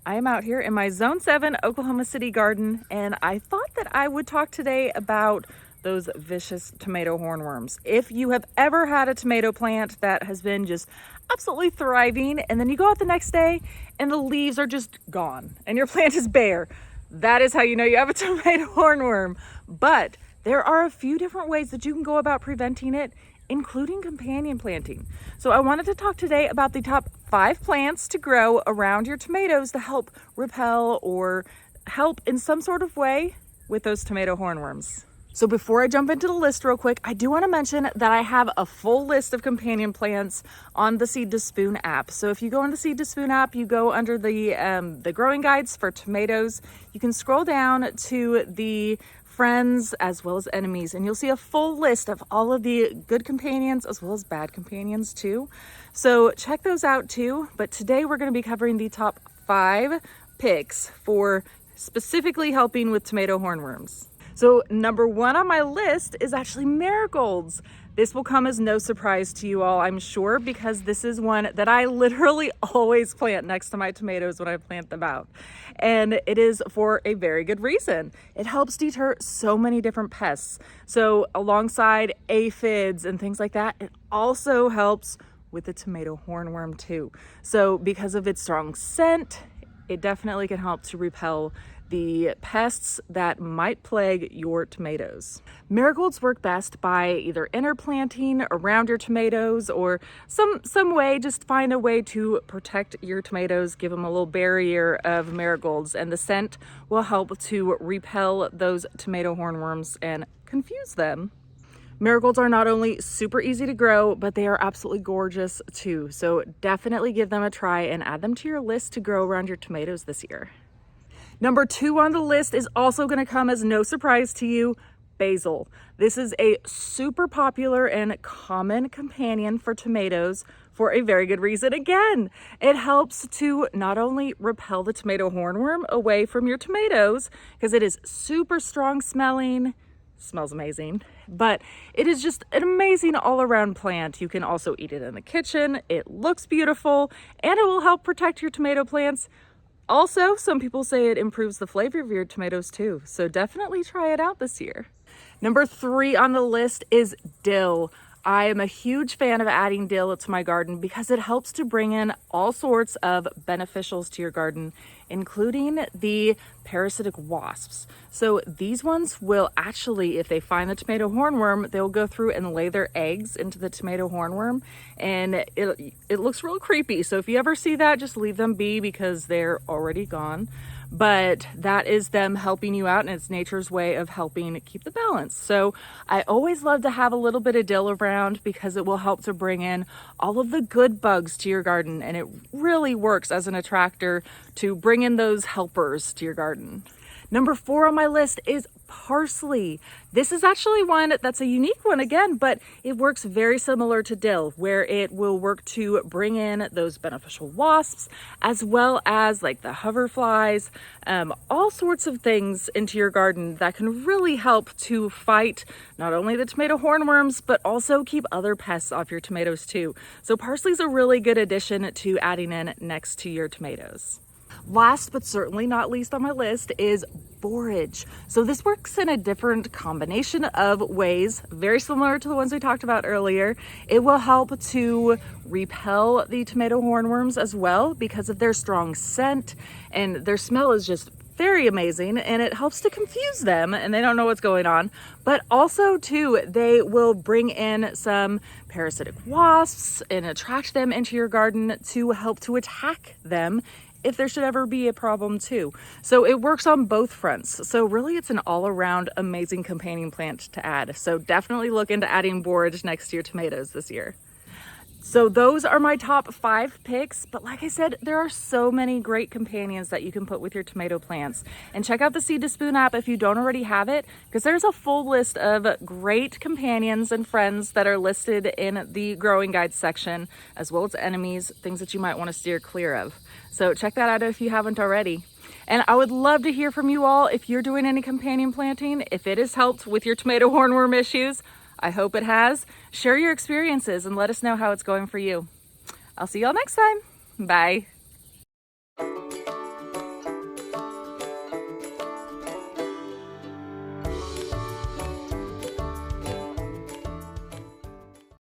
I am out here in my Zone 7 Oklahoma City garden, and I thought that I would talk today about those vicious tomato hornworms. If you have ever had a tomato plant that has been just absolutely thriving, and then you go out the next day and the leaves are just gone and your plant is bare, that is how you know you have a tomato hornworm. But there are a few different ways that you can go about preventing it, including companion planting. So I wanted to talk today about the top 5 plants to grow around your tomatoes to help repel or help in some sort of way with those tomato hornworms. So before I jump into the list real quick, I do want to mention that I have a full list of companion plants on the Seed to Spoon app. So if you go on the Seed to Spoon app, you go under the growing guides for tomatoes, you can scroll down to the friends as well as enemies, and you'll see a full list of all of the good companions as well as bad companions too. So check those out too. But today we're going to be covering the top 5 picks for specifically helping with tomato hornworms. So number 1 on my list is actually marigolds. This will come as no surprise to you all, I'm sure, because this is one that I literally always plant next to my tomatoes when I plant them out. And it is for a very good reason. It helps deter so many different pests. So alongside aphids and things like that, it also helps with the tomato hornworm too. So because of its strong scent, it definitely can help to repel the pests that might plague your tomatoes. Marigolds work best by either interplanting around your tomatoes or some way, just find a way to protect your tomatoes, give them a little barrier of marigolds, and the scent will help to repel those tomato hornworms and confuse them. Marigolds are not only super easy to grow, but they are absolutely gorgeous too. So definitely give them a try and add them to your list to grow around your tomatoes this year. Number 2 on the list is also going to come as no surprise to you, basil. This is a super popular and common companion for tomatoes for a very good reason. Again, it helps to not only repel the tomato hornworm away from your tomatoes, because it is super strong smelling, smells amazing, but it is just an amazing all-around plant. You can also eat it in the kitchen. It looks beautiful, and it will help protect your tomato plants. Also, some people say it improves the flavor of your tomatoes too, so definitely try it out this year. Number 3 on the list is dill. I am a huge fan of adding dill to my garden because it helps to bring in all sorts of beneficials to your garden, including the parasitic wasps. So these ones will actually, if they find the tomato hornworm, they'll go through and lay their eggs into the tomato hornworm, and it looks real creepy. So if you ever see that, just leave them be because they're already gone. But that is them helping you out, and it's nature's way of helping keep the balance. So I always love to have a little bit of dill around because it will help to bring in all of the good bugs to your garden, and it really works as an attractor to bring in those helpers to your garden. Number 4 on my list is parsley. This is actually one that's a unique one again, but it works very similar to dill, where it will work to bring in those beneficial wasps, as well as like the hoverflies, all sorts of things into your garden that can really help to fight not only the tomato hornworms, but also keep other pests off your tomatoes too. So parsley is a really good addition to adding in next to your tomatoes. Last but certainly not least on my list is borage. So this works in a different combination of ways, very similar to the ones we talked about earlier. It will help to repel the tomato hornworms as well because of their strong scent, and their smell is just very amazing, and it helps to confuse them and they don't know what's going on. But also too, they will bring in some parasitic wasps and attract them into your garden to help to attack them if there should ever be a problem too. So it works on both fronts. So really it's an all-around amazing companion plant to add. So definitely look into adding borage next to your tomatoes this year. So those are my top 5 picks, but like I said, there are so many great companions that you can put with your tomato plants. And check out the Seed to Spoon app if you don't already have it, because there's a full list of great companions and friends that are listed in the growing guides section, as well as enemies, things that you might want to steer clear of. So check that out if you haven't already. And I would love to hear from you all if you're doing any companion planting, if it has helped with your tomato hornworm issues. I hope it has. Share your experiences and let us know how it's going for you. I'll see y'all next time. Bye.